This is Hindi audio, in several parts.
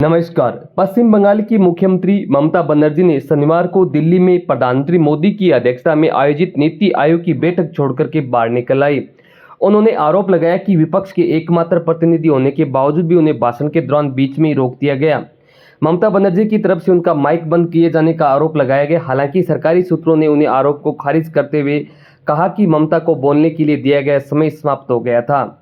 नमस्कार। पश्चिम बंगाल की मुख्यमंत्री ममता बनर्जी ने शनिवार को दिल्ली में प्रधानमंत्री मोदी की अध्यक्षता में आयोजित नीति आयोग की बैठक छोड़कर के बाहर निकल आई। उन्होंने आरोप लगाया कि विपक्ष के एकमात्र प्रतिनिधि होने के बावजूद भी उन्हें भाषण के दौरान बीच में ही रोक दिया गया। ममता बनर्जी की तरफ से उनका माइक बंद किए जाने का आरोप लगाया गया। हालांकि सरकारी सूत्रों ने उन्हें आरोप को खारिज करते हुए कहा कि ममता को बोलने के लिए दिया गया समय समाप्त हो गया था।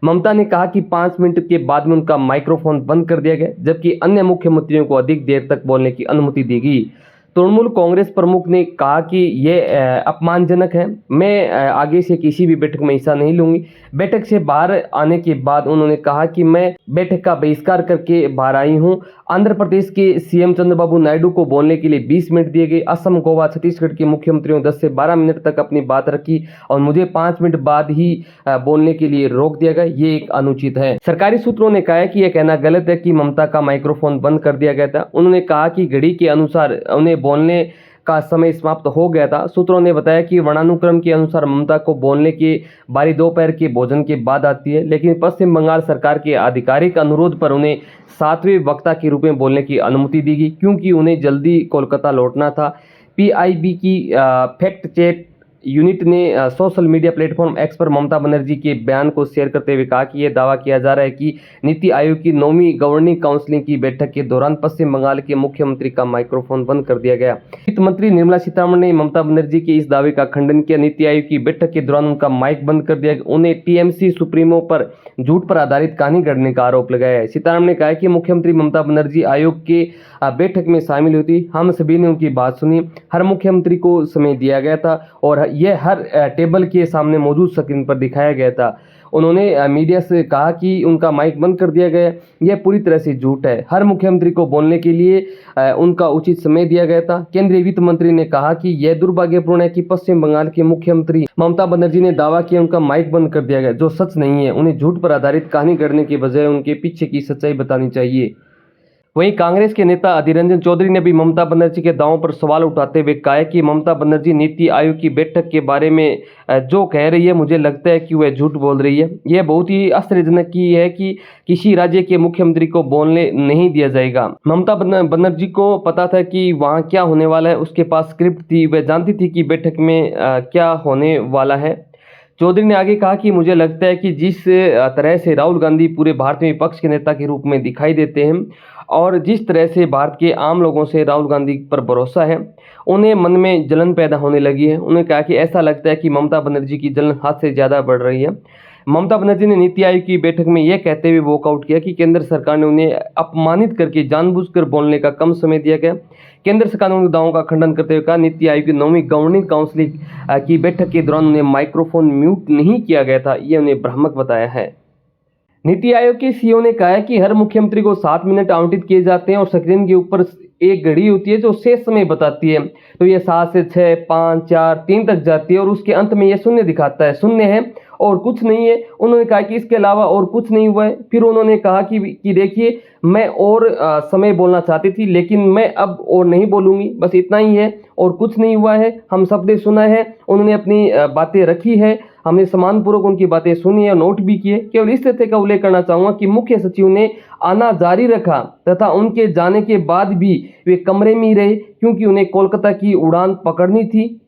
ममता ने कहा कि 5 मिनट के बाद में उनका माइक्रोफोन बंद कर दिया गया, जबकि अन्य मुख्यमंत्रियों को अधिक देर तक बोलने की अनुमति दी गई। तृणमूल कांग्रेस प्रमुख ने कहा कि यह अपमानजनक है। मैं आगे से किसी भी बैठक में हिस्सा नहीं लूंगी। बैठक से बाहर आने के बाद उन्होंने कहा कि मैं बैठक का बहिष्कार करके बाहर आई हूं। आंध्र प्रदेश के सीएम चंद्रबाबू नायडू को बोलने के लिए 20 मिनट दिए गए। असम, गोवा, छत्तीसगढ़ के मुख्यमंत्रियों 10 से 12 मिनट तक अपनी बात रखी और मुझे 5 मिनट बाद ही बोलने के लिए रोक दिया गया। ये एक अनुचित है। सरकारी सूत्रों ने कहा है कि यह कहना गलत है कि ममता का माइक्रोफोन बंद कर दिया गया था। उन्होंने कहा कि घड़ी के अनुसार उन्हें बोलने का समय समाप्त हो गया था। सूत्रों ने बताया कि वर्णानुक्रम के अनुसार ममता को बोलने की बारी दोपहर के भोजन के बाद आती है, लेकिन पश्चिम बंगाल सरकार के आधिकारिक अनुरोध पर उन्हें 7वें वक्ता के रूप में बोलने की अनुमति दी गई, क्योंकि उन्हें जल्दी कोलकाता लौटना था। पीआईबी की फैक्ट चेक यूनिट ने सोशल मीडिया प्लेटफॉर्म एक्स पर ममता बनर्जी के बयान को शेयर करते हुए कहा कि यह दावा किया जा रहा है कि नीति आयोग की 9वीं गवर्निंग काउंसिल की बैठक के दौरान पश्चिम बंगाल के मुख्यमंत्री का माइक्रोफोन बंद कर दिया गया। वित्त मंत्री निर्मला सीतारमण ने ममता बनर्जी के इस दावे का खंडन किया। नीति आयोग की बैठक के दौरान उनका माइक बंद कर दिया गया। उन्हें टीएमसी सुप्रीमो पर झूठ पर आधारित कहानी गढ़ने का आरोप लगाया है। सीतारमण ने कहा कि मुख्यमंत्री ममता बनर्जी आयोग के बैठक में शामिल हुई। हम सभी ने उनकी बात सुनी। हर मुख्यमंत्री को समय दिया गया था और यह हर टेबल के सामने मौजूद स्क्रीन पर दिखाया गया था। उन्होंने मीडिया से कहा कि उनका माइक बंद कर दिया गया। यह पूरी तरह से झूठ है। हर मुख्यमंत्री को बोलने के लिए उनका उचित समय दिया गया था। केंद्रीय वित्त मंत्री ने कहा कि यह दुर्भाग्यपूर्ण है कि पश्चिम बंगाल के मुख्यमंत्री ममता बनर्जी ने दावा किया उनका माइक बंद कर दिया गया, जो सच नहीं है। उन्हें झूठ पर आधारित कहानी गढ़ने के बजाय उनके पीछे की सच्चाई बतानी चाहिए। वहीं कांग्रेस के नेता अधीर रंजन चौधरी ने भी ममता बनर्जी के दावों पर सवाल उठाते हुए कहा कि ममता बनर्जी नीति आयोग की बैठक के बारे में जो कह रही है, मुझे लगता है कि वह झूठ बोल रही है। यह बहुत ही आश्चर्यजनक की है कि किसी राज्य के मुख्यमंत्री को बोलने नहीं दिया जाएगा। ममता बनर्जी को पता था कि वहां क्या होने वाला है। उसके पास स्क्रिप्ट थी। वह जानती थी कि बैठक में क्या होने वाला है। चौधरी ने आगे कहा कि मुझे लगता है कि जिस तरह से राहुल गांधी पूरे भारत में विपक्ष के नेता के रूप में दिखाई देते हैं और जिस तरह से भारत के आम लोगों से राहुल गांधी पर भरोसा है, उन्हें मन में जलन पैदा होने लगी है। उन्होंने कहा कि ऐसा लगता है कि ममता बनर्जी की जलन हद से ज़्यादा बढ़ रही है। ममता बनर्जी ने नीति आयोग की बैठक में यह कहते हुए वॉकआउट किया कि केंद्र सरकार ने उन्हें अपमानित करके जानबूझकर बोलने का कम समय दिया गया। केंद्र सरकार ने उन दावों का खंडन करते हुए कहा नीति आयोग की 9वीं गवर्निंग काउंसिल की बैठक के दौरान उन्हें माइक्रोफोन म्यूट नहीं किया गया था। यह उन्हें भ्रामक बताया है। नीति आयोग के सीईओ ने कहा है कि हर मुख्यमंत्री को 7 मिनट आवंटित किए जाते हैं और स्क्रीन के ऊपर एक घड़ी होती है जो शेष समय बताती है। तो ये 7 से 6, 5, 4, 3 तक जाती है और उसके अंत में यह शून्य दिखाता है। शून्य है और कुछ नहीं है। उन्होंने कहा कि इसके अलावा और कुछ नहीं हुआ है। फिर उन्होंने कहा कि देखिए, मैं और समय बोलना चाहती थी, लेकिन मैं अब और नहीं बोलूंगी। बस इतना ही है और कुछ नहीं हुआ है। हम सबने सुना है। उन्होंने अपनी बातें रखी है। हमने सम्मानपूर्वक उनकी बातें सुनी है और नोट भी किए। केवल इस तथ्य का उल्लेख करना चाहूँगा कि मुख्य सचिव ने आना जारी रखा तथा उनके जाने के बाद भी वे कमरे में ही रहे, क्योंकि उन्हें कोलकाता की उड़ान पकड़नी थी।